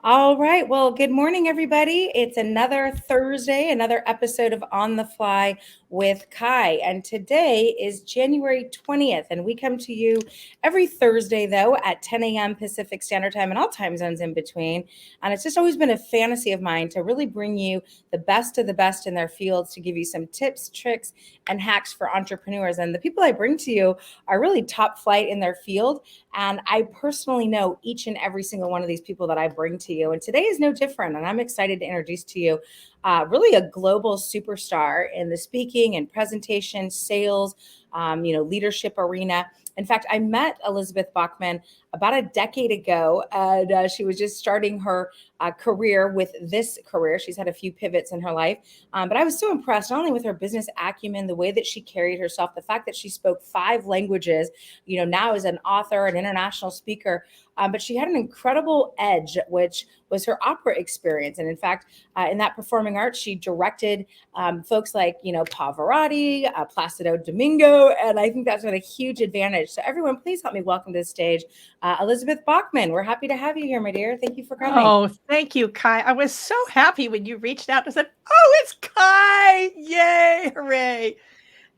All right. Well, good morning, everybody. It's another Thursday, another episode of On the Fly with Kai. And today is January 20th. And we come to you every Thursday, though, at 10 a.m. Pacific Standard Time and all time zones in between. And it's just always been a fantasy of mine to really bring you the best of the best in their fields to give you some tips, tricks, and hacks for entrepreneurs. And the people I bring to you are really top flight in their field. And I personally know each and every single one of these people that I bring to you. And today is no different. And I'm excited to introduce to you really a global superstar in the speaking and presentation, sales, leadership arena. In fact, I met Elizabeth Bachman about a decade ago, and she was just starting her career with this career. She's had a few pivots in her life, but I was so impressed not only with her business acumen, the way that she carried herself, the fact that she spoke 5 languages, now as an author, an international speaker, but she had an incredible edge, which was her opera experience. And in fact, in that performing arts, she directed folks like, Pavarotti, Placido Domingo, and I think that's been a huge advantage. So everyone, please help me welcome to the stage Elizabeth Bachman. We're happy to have you here, my dear. Thank you for coming. Oh, thank you, Kai. I was so happy when you reached out and said, "Oh, it's Kai. Yay, hooray."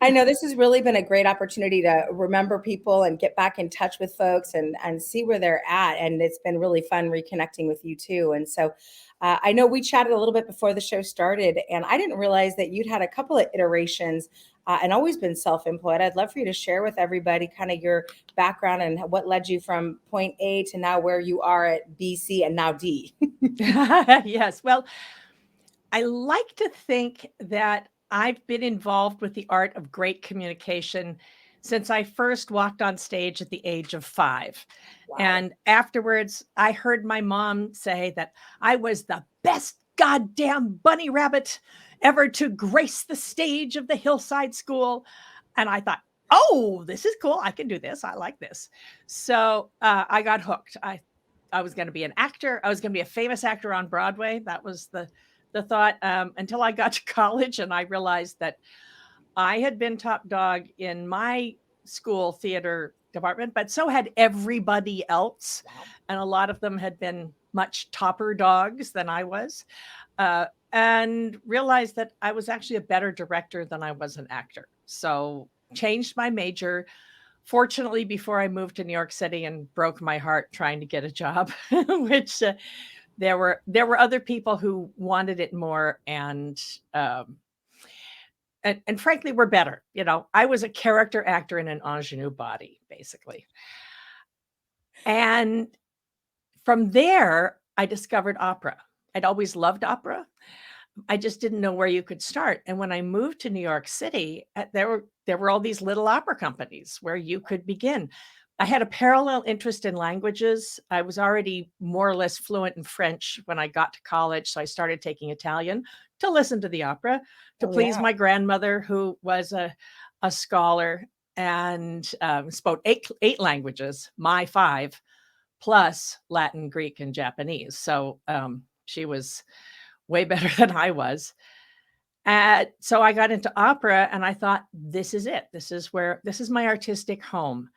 I know this has really been a great opportunity to remember people and get back in touch with folks and see where they're at. And it's been really fun reconnecting with you too. And so I know we chatted a little bit before the show started, and I didn't realize that you'd had a couple of iterations and always been self employed. I'd love for you to share with everybody kind of your background and what led you from point A to now where you are at B, C, and now D. Yes. Well, I like to think that I've been involved with the art of great communication since I first walked on stage at the age of 5. Wow. And afterwards, I heard my mom say that I was the best goddamn bunny rabbit ever to grace the stage of the Hillside School. And I thought, oh, this is cool. I can do this. I like this. So I got hooked. I was going to be an actor. I was going to be a famous actor on Broadway. That was the thought, until I got to college and I realized that I had been top dog in my school theater department, but so had everybody else. Wow. And a lot of them had been much topper dogs than I was, and realized that I was actually a better director than I was an actor. So changed my major. Fortunately, before I moved to New York City and broke my heart trying to get a job, which there were other people who wanted it more um, and frankly were better. I was a character actor in an ingenue body, basically. And from there, I discovered opera. I'd always loved opera. I just didn't know where you could start. And when I moved to New York City, there were all these little opera companies where you could begin. I had a parallel interest in languages. I was already more or less fluent in French when I got to college, so I started taking Italian to listen to the opera, to Oh, please yeah. my grandmother, who was a scholar and spoke eight languages, my 5, plus Latin, Greek, and Japanese. So she was way better than I was. So I got into opera and I thought, this is it. This is my artistic home.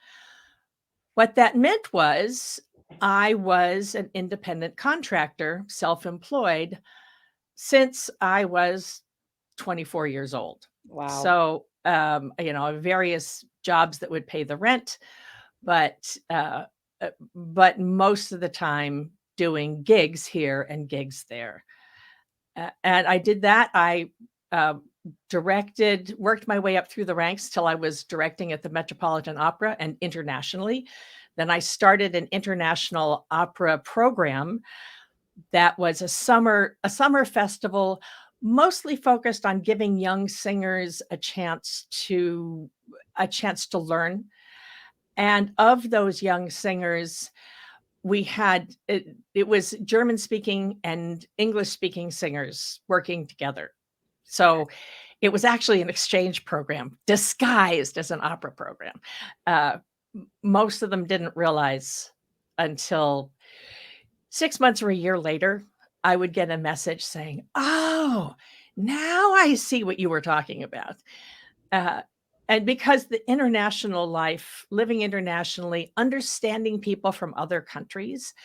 What that meant was I was an independent contractor, self employed, since I was 24 years old. Wow. So, various jobs that would pay the rent, but but most of the time doing gigs here and gigs there. And I did that. I uh, worked my way up through the ranks till I was directing at the Metropolitan Opera and internationally. Then I started an international opera program that was a summer festival, mostly focused on giving young singers a chance to learn. And of those young singers, it was German speaking and English speaking singers working together. So it was actually an exchange program disguised as an opera program. Uh, Most of them didn't realize until 6 months or a year later, I would get a message saying, "Oh, now I see what you were talking about." Uh, and because the international life, living internationally, understanding people from other countries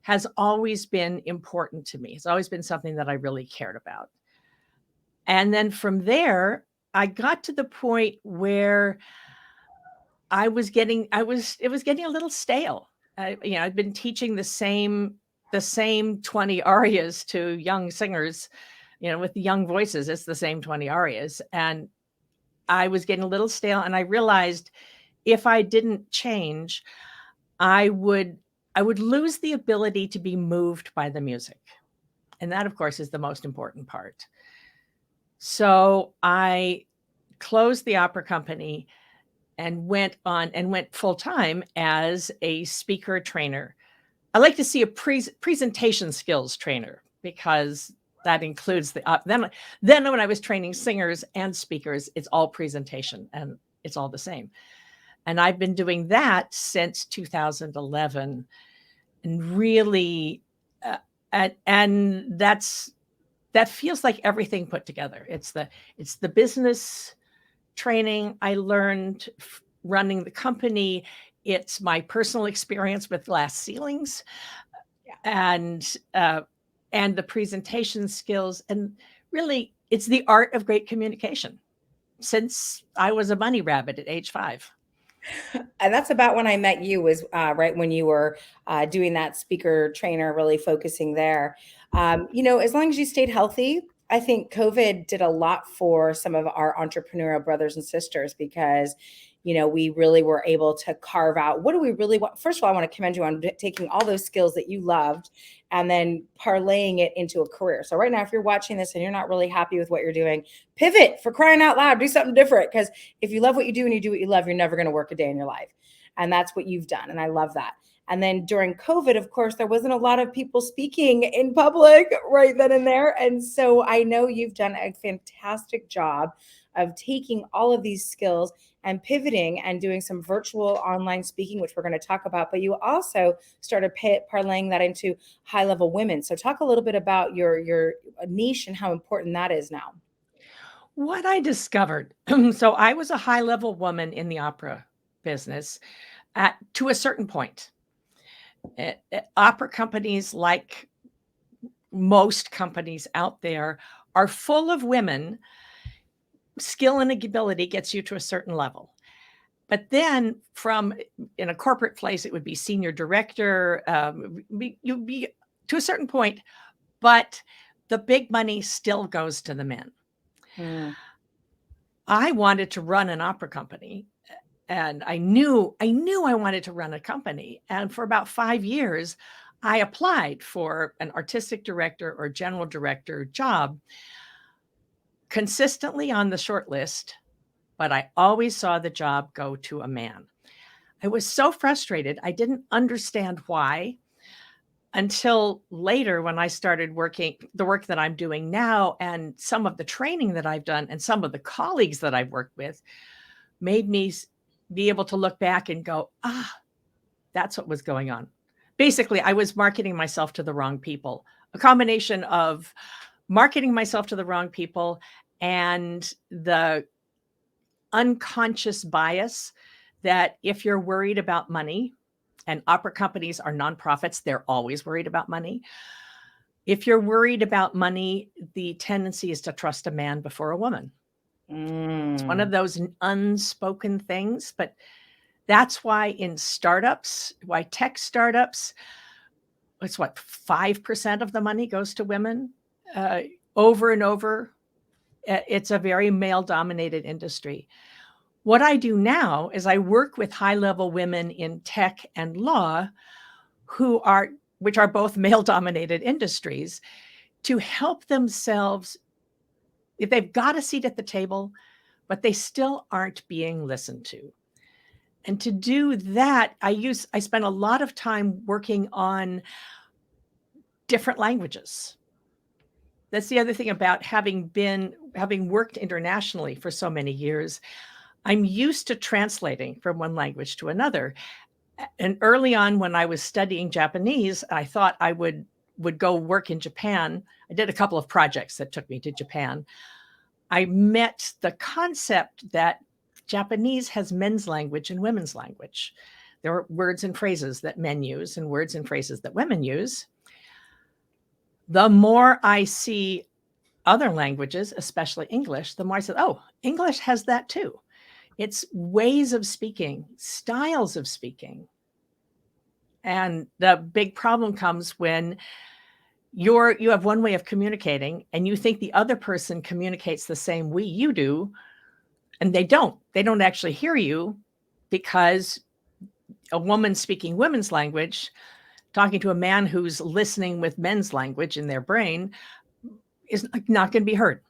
has always been important to me. It's always been something that I really cared about. And then from there, I got to the point where it was getting a little stale. I'd been teaching the same 20 arias to young singers, with the young voices. It's the same 20 arias. And I was getting a little stale. And I realized if I didn't change, I would lose the ability to be moved by the music. And that, of course, is the most important part. So I closed the opera company and went full time as a speaker trainer. I like to see a presentation skills trainer, because that includes then when I was training singers and speakers, it's all presentation and it's all the same. And I've been doing that since 2011, and really, and that feels like everything put together. It's the business training I learned running the company. It's my personal experience with glass ceilings, and the presentation skills, and really, it's the art of great communication. Since I was a bunny rabbit at age 5. And that's about when I met you, was right when you were doing that speaker trainer, really focusing there. As long as you stayed healthy, I think COVID did a lot for some of our entrepreneurial brothers and sisters, because, we really were able to carve out, what do we really want? First of all, I want to commend you on taking all those skills that you loved and then parlaying it into a career. So right now, if you're watching this and you're not really happy with what you're doing, pivot, for crying out loud, do something different. Because if you love what you do and you do what you love, you're never going to work a day in your life. And that's what you've done. And I love that. And then during COVID, of course, there wasn't a lot of people speaking in public right then and there. And so I know you've done a fantastic job of taking all of these skills and pivoting and doing some virtual online speaking, which we're going to talk about. But you also started parlaying that into high-level women. So talk a little bit about your niche and how important that is now. What I discovered, so I was a high-level woman in the opera business to a certain point. Opera companies, like most companies out there, are full of women. Skill and ability gets you to a certain level. But then in a corporate place, it would be senior director. You'd be to a certain point, but the big money still goes to the men. I wanted to run an opera company, and I knew I wanted to run a company. And for about 5 years, I applied for an artistic director or general director job consistently on the short list, but I always saw the job go to a man. I was so frustrated. I didn't understand why, until later, when I started working the work that I'm doing now, and some of the training that I've done and some of the colleagues that I've worked with made me be able to look back and go, that's what was going on. Basically, I was marketing myself to the wrong people. A combination of marketing myself to the wrong people and the unconscious bias that if you're worried about money, and opera companies are nonprofits, they're always worried about money. If you're worried about money, the tendency is to trust a man before a woman. It's one of those unspoken things, but that's why why tech startups, it's 5% of the money goes to women over and over. It's a very male-dominated industry. What I do now is I work with high-level women in tech and law, which are both male-dominated industries, to help themselves, if they've got a seat at the table, but they still aren't being listened to. And to do that, I spend a lot of time working on different languages. That's the other thing about having worked internationally for so many years. I'm used to translating from one language to another. And early on, when I was studying Japanese, I thought I would go work in Japan. I did a couple of projects that took me to Japan. I met the concept that Japanese has men's language and women's language. There are words and phrases that men use and words and phrases that women use. The more I see other languages, especially English, the more I said, oh, English has that too. It's ways of speaking, styles of speaking. And the big problem comes when you have one way of communicating and you think the other person communicates the same way you do, and they don't. They don't actually hear you, because a woman speaking women's language, talking to a man who's listening with men's language in their brain, is not going to be heard.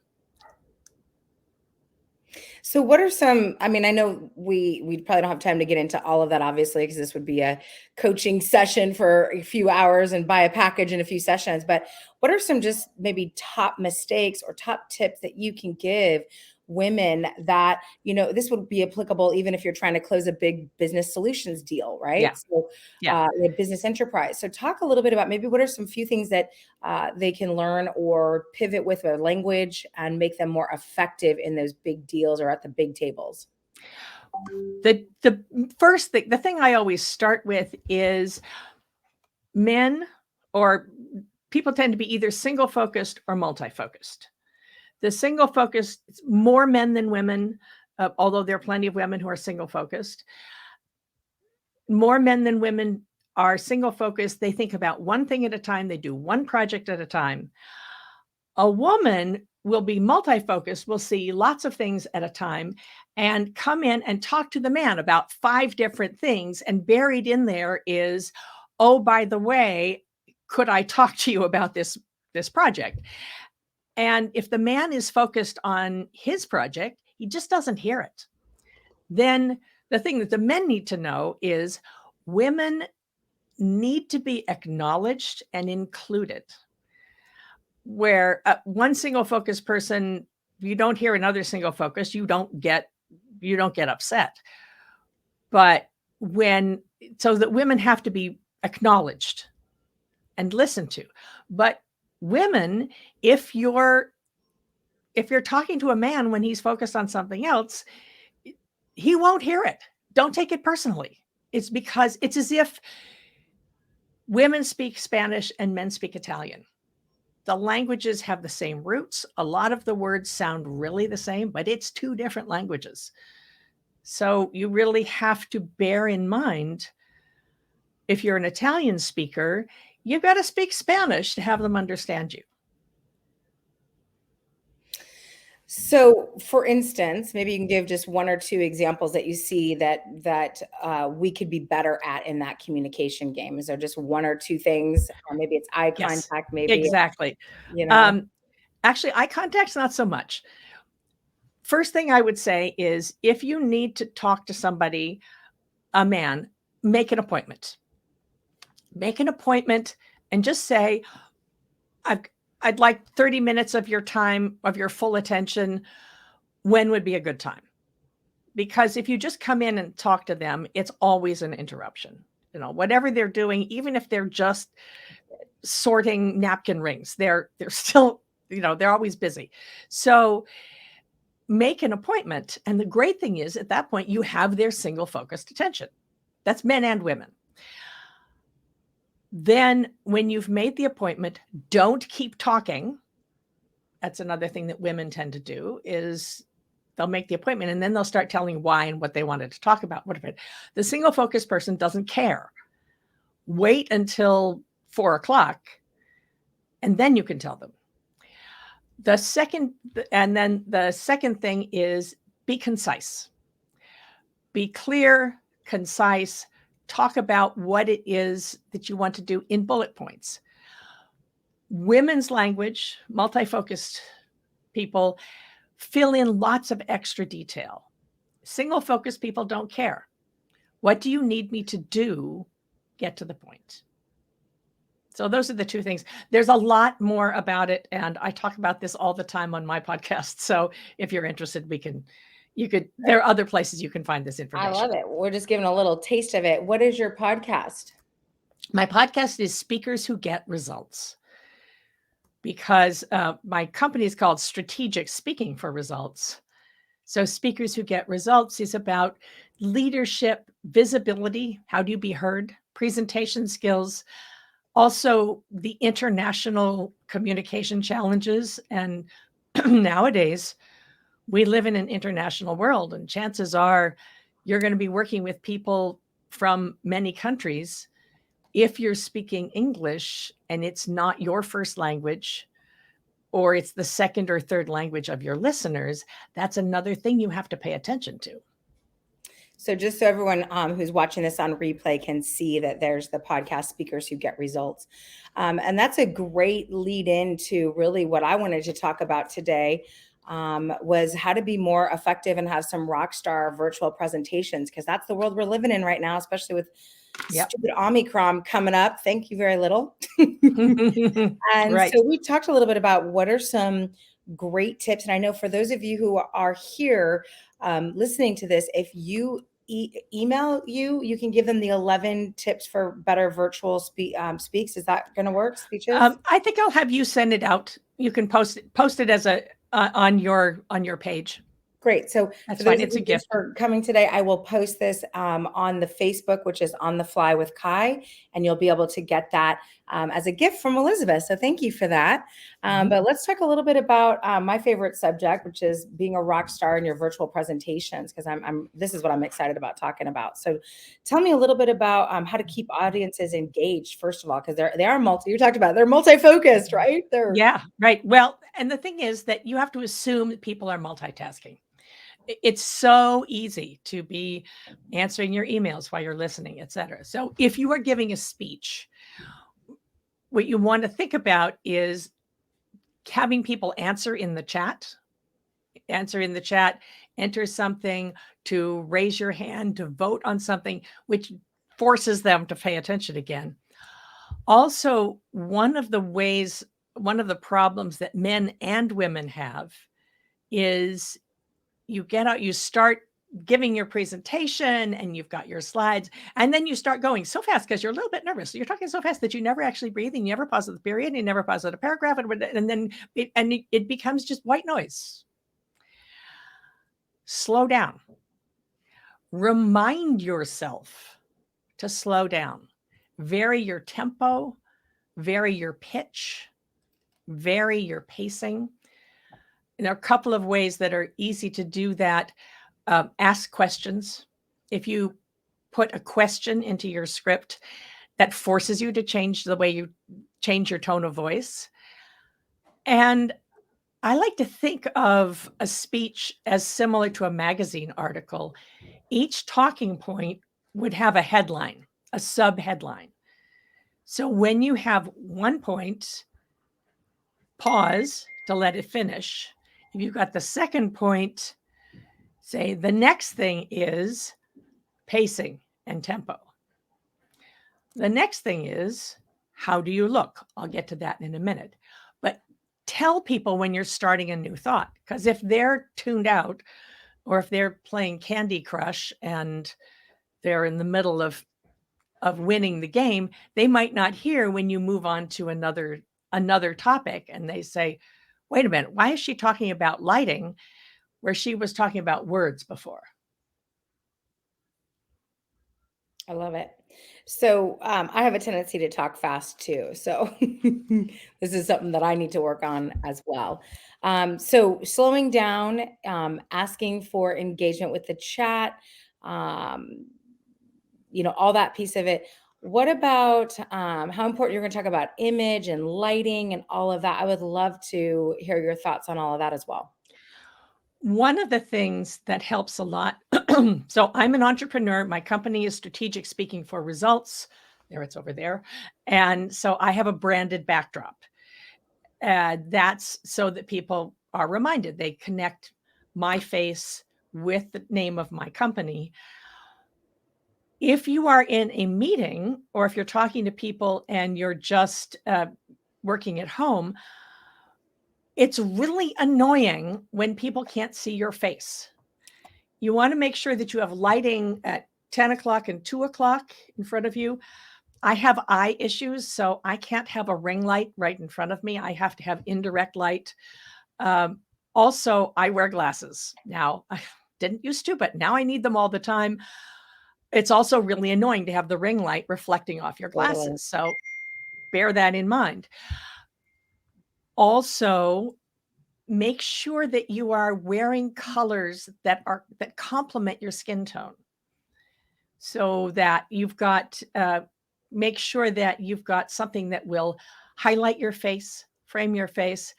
So what are some, I mean, I know we probably don't have time to get into all of that, obviously, because this would be a coaching session for a few hours and buy a package in a few sessions. But what are some just maybe top mistakes or top tips that you can give women that, this would be applicable even if you're trying to close a big business solutions deal, right? Yeah. So a business enterprise. So talk a little bit about maybe what are some few things that they can learn or pivot with their language and make them more effective in those big deals or at the big tables. The first thing, the thing I always start with is men, or people, tend to be either single focused or multi-focused. The single focused, more men than women, although there are plenty of women who are single focused. More men than women are single focused. They think about one thing at a time. They do one project at a time. A woman will be multi-focused, will see lots of things at a time and come in and talk to the man about 5 different things. And buried in there is, oh, by the way, could I talk to you about this project? And if the man is focused on his project, he just doesn't hear it. Then the thing that the men need to know is women need to be acknowledged and included. Where one single focused person, you don't hear another single focus, you don't get upset. But so that women have to be acknowledged and listened to. But women, if you're talking to a man when he's focused on something else, he won't hear it. Don't take it personally. It's because it's as if women speak Spanish and men speak Italian. The languages have the same roots. A lot of the words sound really the same, but it's 2 different languages. So you really have to bear in mind, if you're an Italian speaker, you've got to speak Spanish to have them understand you. So, for instance, maybe you can give just 1 or 2 examples that you see that we could be better at in that communication game. Is there just 1 or 2 things, or maybe it's eye contact? Maybe exactly. Actually, eye contact's not so much. First thing I would say is, if you need to talk to somebody, a man, make an appointment. Make an appointment and just say, I'd like 30 minutes of your time, of your full attention. When would be a good time? Because if you just come in and talk to them, it's always an interruption. Whatever they're doing, even if they're just sorting napkin rings, they're still, they're always busy. So make an appointment. And the great thing is, at that point, you have their single focused attention. That's men and women. Then when you've made the appointment, don't keep talking. That's another thing that women tend to do, is they'll make the appointment and then they'll start telling why and what they wanted to talk about. What if the single focused person doesn't care? Wait until 4:00 and then you can tell them. The second thing is, be concise. Be clear, concise. Talk about what it is that you want to do in bullet points. Women's language, multi-focused people, fill in lots of extra detail. Single-focused people don't care. What do you need me to do? Get to the point. So those are the 2 things. There's a lot more about it, and I talk about this all the time on my podcast. So if you're interested, there are other places you can find this information. I love it. We're just giving a little taste of it. What is your podcast? My podcast is Speakers Who Get Results, because my company is called Strategic Speaking for Results. So Speakers Who Get Results is about leadership, visibility, how do you be heard, presentation skills, also the international communication challenges. And nowadays, we live in an international world, and chances are you're going to be working with people from many countries. If you're speaking English and it's not your first language, or it's the second or third language of your listeners, that's another thing you have to pay attention to. So just so everyone who's watching this on replay can see that there's the podcast Speakers Who Get Results. And that's a great lead into really what I wanted to talk about today, was how to be more effective and have some rock star virtual presentations, because that's the world we're living in right now, especially with stupid Omicron coming up. Thank you very little. And Right. so we talked a little bit about what are some great tips. And I know for those of you who are here listening to this, if you email you can give them the 11 tips for better virtual speaks. Is that going to work? Speeches? I think I'll have you send it out. You can post it as a on your page. Great. So that's for fine. those It's of a you gift for coming today, I will post this on the Facebook, which is On the Fly with Kai, and you'll be able to get that as a gift from Elizabeth. So thank you for that. But let's talk a little bit about my favorite subject, which is being a rock star in your virtual presentations, because this is what I'm excited about talking about. So tell me a little bit about how to keep audiences engaged, first of all, because they are you talked about, they're multi-focused, right? Yeah, right. Well, and the thing is that you have to assume that people are multitasking. It's so easy to be answering your emails while you're listening, etc. So if you are giving a speech, what you want to think about is having people answer in the chat, enter something, to raise your hand, to vote on something, which forces them to pay attention again. Also, one of the problems that men and women have is you start giving your presentation and you've got your slides, and then you start going so fast because you're a little bit nervous. So you're talking so fast that you never actually breathe, and you never pause at the period, and you never pause at a paragraph, and then it becomes just white noise. Slow down. Remind yourself to slow down. Vary your tempo, vary your pitch, vary your pacing. And there are a couple of ways that are easy to do that. Ask questions. If you put a question into your script, that forces you to change the way you change your tone of voice. And I like to think of a speech as similar to a magazine article. Each talking point would have a headline, a sub-headline. So when you have one point, pause to let it finish. If you've got the second point, say the next thing is pacing and tempo. The next thing is, how do you look? I'll get to that in a minute. But tell people when you're starting a new thought, because if they're tuned out, or if they're playing Candy Crush and they're in the middle of winning the game, they might not hear when you move on to another topic, and they say, wait a minute, why is she talking about lighting where she was talking about words before? I love it. So I have a tendency to talk fast too. So this is something that I need to work on as well. So slowing down, asking for engagement with the chat, all that piece of it. What about how important you're going to talk about image and lighting and all of that? I would love to hear your thoughts on all of that as well. One of the things that helps a lot. So I'm an entrepreneur. My company is Strategic Speaking for Results. There, it's over there. And so I have a branded backdrop. That's so that people are reminded. They connect my face with the name of my company. If you are in a meeting, or if you're talking to people and you're just working at home, it's really annoying when people can't see your face. You want to make sure that you have lighting at 10 o'clock and 2 o'clock in front of you. I have eye issues, so I can't have a ring light right in front of me. I have to have indirect light. Also, I wear glasses now. I didn't used to, but now I need them all the time. It's also really annoying to have the ring light reflecting off your Totally. glasses. So bear that in mind. Also, make sure that you are wearing colors that complement your skin tone, so that you've got make sure that you've got something that will highlight your face, frame your face.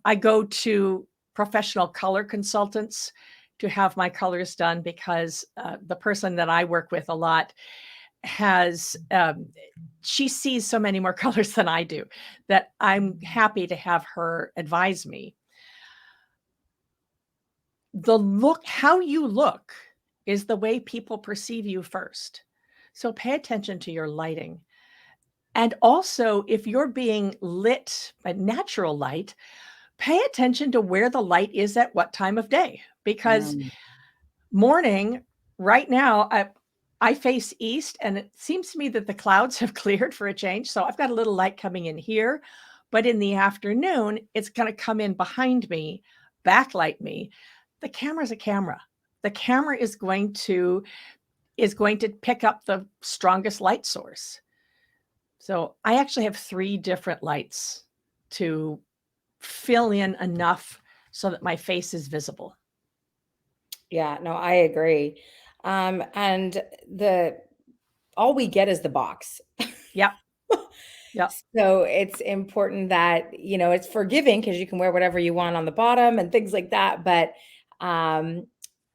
I go to professional color consultants to have my colors done, because the person that I work with a lot has she sees so many more colors than I do, that I'm happy to have her advise me. How you look is the way people perceive you first. So pay attention to your lighting. And also, if you're being lit by natural light, pay attention to where the light is at what time of day. Because Mm. morning, right now, I face east, and it seems to me that the clouds have cleared for a change. So I've got a little light coming in here, but in the afternoon, it's going to come in behind me, backlight me. The camera's a camera. The camera is going to pick up the strongest light source. So I actually have 3 different lights to fill in enough so that my face is visible. Yeah, no, I agree. And all we get is the box. Yep. Yep. So it's important that, it's forgiving because you can wear whatever you want on the bottom and things like that. But,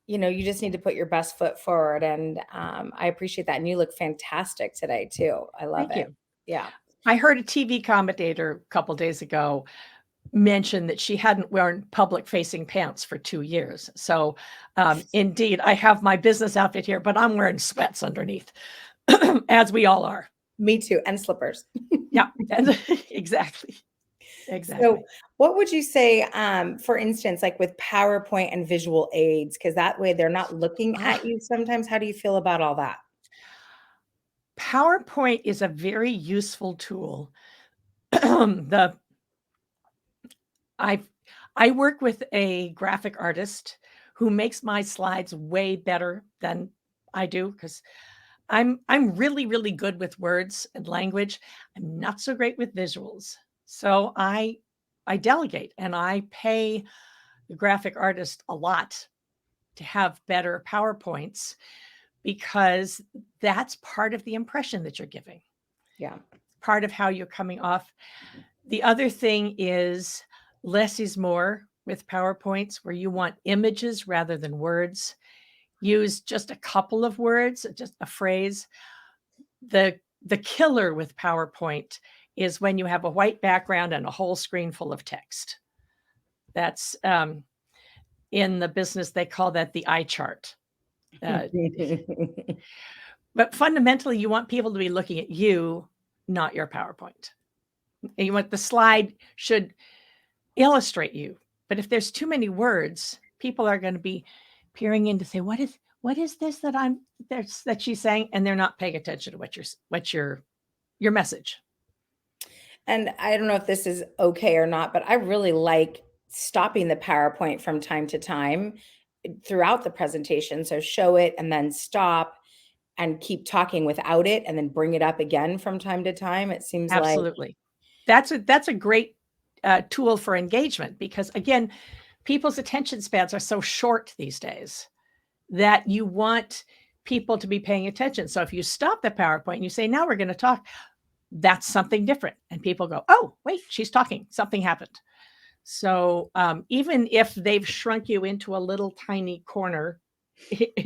you just need to put your best foot forward. And I appreciate that. And you look fantastic today, too. I love Thank it. you. Yeah. I heard a TV commentator a couple days ago mention that she hadn't worn public-facing pants for 2 years. So, indeed, I have my business outfit here, but I'm wearing sweats underneath, as we all are. Me too. And slippers. Yeah, and exactly. Exactly. So, what would you say, for instance, like with PowerPoint and visual aids, because that way they're not looking Ah, at you sometimes. How do you feel about all that? PowerPoint is a very useful tool. The I I work with a graphic artist who makes my slides way better than I do, because I'm really, really good with words and language. I'm not so great with visuals. So I delegate, and I pay the graphic artist a lot to have better PowerPoints, because that's part of the impression that you're giving, Yeah. part of how you're coming off. The other thing is less is more with PowerPoints, where you want images rather than words. Use just a couple of words, just a phrase. The killer with PowerPoint is when you have a white background and a whole screen full of text. That's in the business, they call that the eye chart. Uh, but fundamentally, you want people to be looking at you, not your PowerPoint. And you want the slide should illustrate you. But if there's too many words, people are going to be peering in to say, what is this that she's saying? And they're not paying attention to what's your message. And I don't know if this is okay or not, but I really like stopping the PowerPoint from time to time throughout the presentation. So show it and then stop and keep talking without it and then bring it up again from time to time. It seems like, Absolutely. That's a great tool for engagement, because again, people's attention spans are so short these days that you want people to be paying attention. So if you stop the PowerPoint and you say, now we're going to talk, that's something different. And people go, oh, wait, she's talking. Something happened. So even if they've shrunk you into a little tiny corner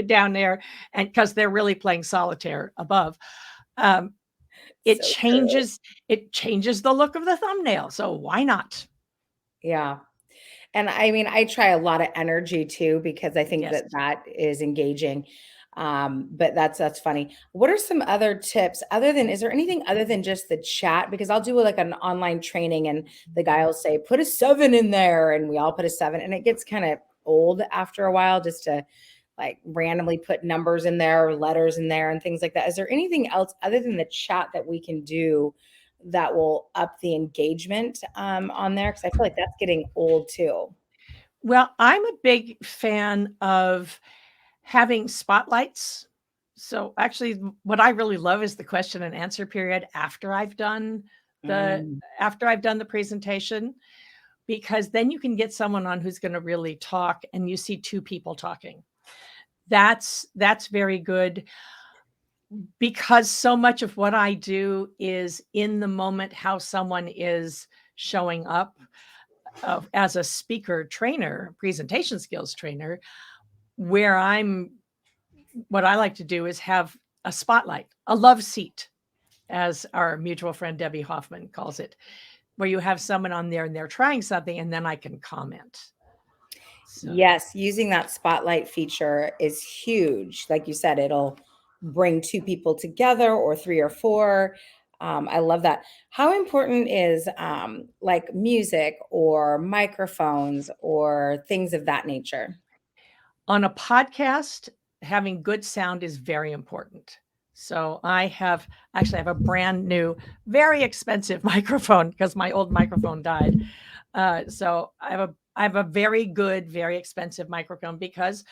down there, and because they're really playing solitaire above, um, it so true. changes the look of the thumbnail. So why not? Yeah. And I mean, I try a lot of energy too, because I think Yes. that that is engaging. But that's funny. What are some other tips is there anything other than just the chat? Because I'll do like an online training and the guy will say, put a 7 in there. And we all put a 7 and it gets kind of old after a while just to like randomly put numbers in there or letters in there and things like that. Is there anything else other than the chat that we can do that will up the engagement on there? Because I feel like that's getting old too. Well, I'm a big fan of having spotlights. So actually what I really love is the question and answer period the Mm, after I've done the presentation, because then you can get someone on who's going to really talk and you see two people talking. That's very good, because so much of what I do is in the moment, how someone is showing up as a speaker trainer, presentation skills trainer, where what I like to do is have a spotlight, a love seat, as our mutual friend Debbie Hoffman calls it, where you have someone on there and they're trying something and then I can comment. So, yes, using that spotlight feature is huge. Like you said, it'll bring two people together or three or four. I love that. How important is like music or microphones or things of that nature? on a podcast, having good sound is very important. So I have a brand new, very expensive microphone because my old microphone died. So I have a very good, very expensive microphone because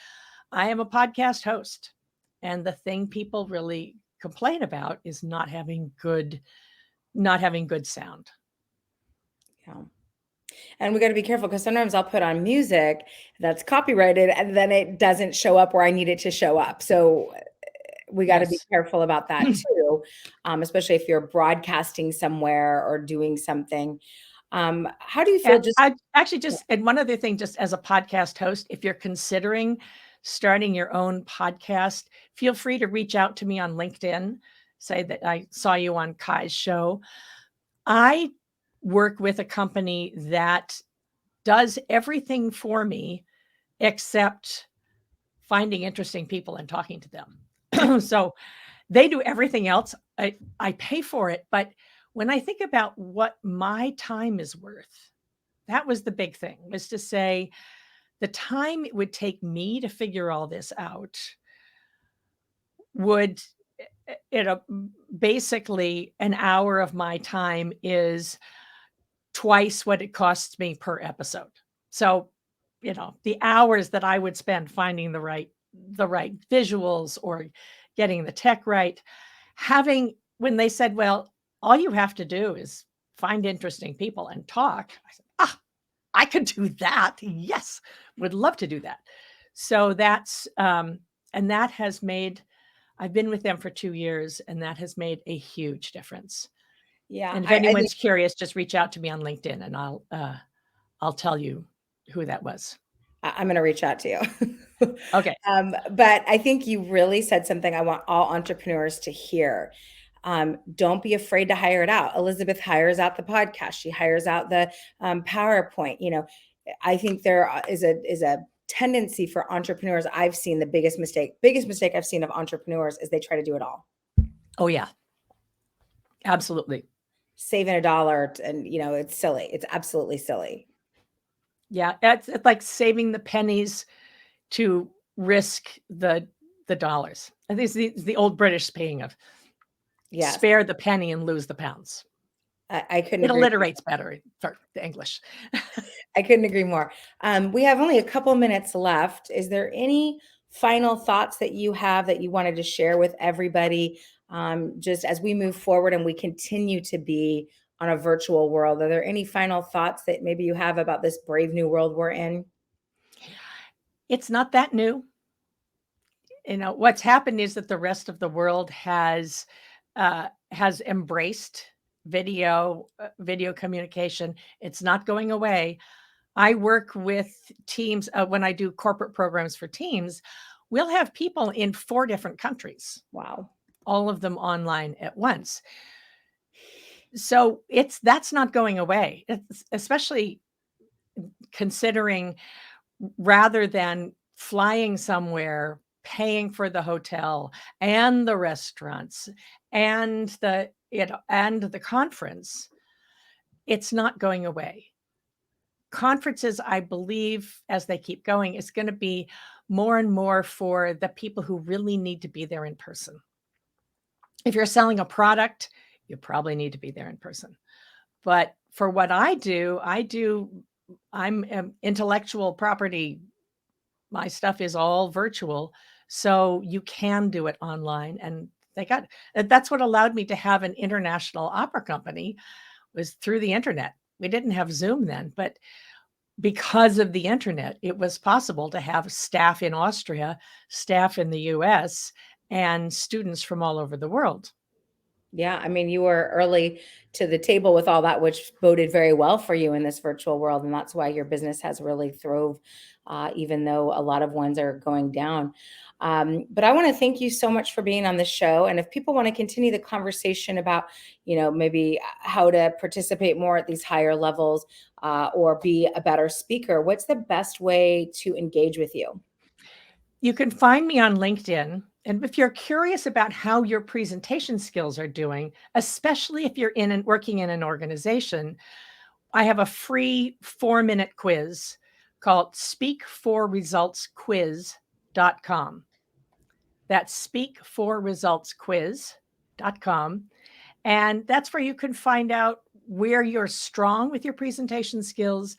I am a podcast host. And the thing people really complain about is not having good sound. Yeah. And we got to be careful because sometimes I'll put on music that's copyrighted and then it doesn't show up where I need it to show up. So we got to be Yes. careful about that too, especially if you're broadcasting somewhere or doing something. How do you feel And just I actually and one other thing, just as a podcast host, if you're considering starting your own podcast, feel free to reach out to me on LinkedIn. Say that I saw you on Kai's show. I work with a company that does everything for me except finding interesting people and talking to them. So they do everything else. I pay for it. But when I think about what my time is worth, that was the big thing, was to say the time it would take me to figure all this out would basically an hour of my time is twice what it costs me per episode. So, the hours that I would spend finding the right visuals or getting the tech right, having when they said, well, all you have to do is find interesting people and talk. I said, I could do that. Yes, would love to do that. So and that has made, I've been with them for 2 years, and that has made a huge difference. yeah, And if I think anyone's curious, just reach out to me on LinkedIn and I'll tell you who that was. I'm going to reach out to you. Okay. But I think you really said something I want all entrepreneurs to hear. Don't be afraid to hire it out. Elizabeth hires out the podcast. She hires out the PowerPoint. I think there is a tendency for entrepreneurs. I've seen the biggest mistake I've seen of entrepreneurs is they try to do it all, Oh yeah, absolutely. saving a dollar, and it's silly. It's absolutely silly. Yeah, it's like saving the pennies to risk the dollars. I think it's the old British saying of Yes, spare the penny and lose the pounds. I couldn't It agree. alliterates better for the English. I couldn't agree more. We have only a couple minutes left. Is there any final thoughts that you have that you wanted to share with everybody, just as we move forward and we continue to be on a virtual world? Are there any final thoughts that maybe you have about this brave new world we're in? It's not that new. What's happened is that the rest of the world has embraced video communication. It's not going away. I work with teams when I do corporate programs for teams. We'll have people in 4 different countries, Wow. all of them online at once. So that's not going away. Especially considering, rather than flying somewhere, paying for the hotel and the restaurants and the conference, it's not going away. Conferences, I believe, as they keep going, is going to be more and more for the people who really need to be there in person. If you're selling a product, you probably need to be there in person. But for what I do I'm intellectual property. My stuff is all virtual, so you can do it online. And that's what allowed me to have an international opera company, was through the internet. We didn't have Zoom then, but because of the internet, it was possible to have staff in Austria, staff in the US, and students from all over the world. Yeah, I mean, you were early to the table with all that, which boded very well for you in this virtual world, and that's why your business has really throve, even though a lot of ones are going down. But I want to thank you so much for being on the show. And if people want to continue the conversation about, maybe how to participate more at these higher levels, or be a better speaker, what's the best way to engage with you? You can find me on LinkedIn. And if you're curious about how your presentation skills are doing, especially if you're working in an organization, I have a free 4-minute quiz called speakforresultsquiz.com. That's speakforresultsquiz.com. And that's where you can find out where you're strong with your presentation skills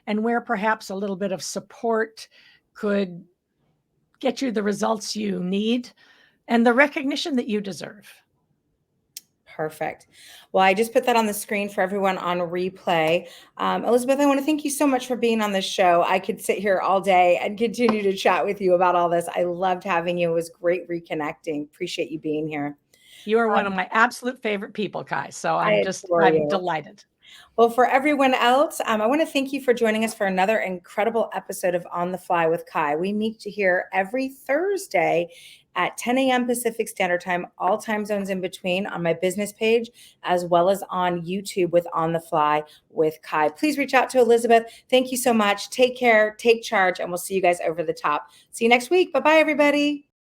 and where perhaps a little bit of support could get you the results you need and the recognition that you deserve. Perfect. Well, I just put that on the screen for everyone on replay. Elizabeth, I want to thank you so much for being on this show. I could sit here all day and continue to chat with you about all this. I loved having you. It was great reconnecting. Appreciate you being here. You are one of my absolute favorite people, Kai. So I'm delighted. Well, for everyone else, I want to thank you for joining us for another incredible episode of On the Fly with Kai. We meet here every Thursday at 10 a.m. Pacific Standard Time, all time zones in between, on my business page, as well as on YouTube with On the Fly with Kai. Please reach out to Elizabeth. Thank you so much. Take care, take charge, and we'll see you guys over the top. See you next week. Bye-bye, everybody.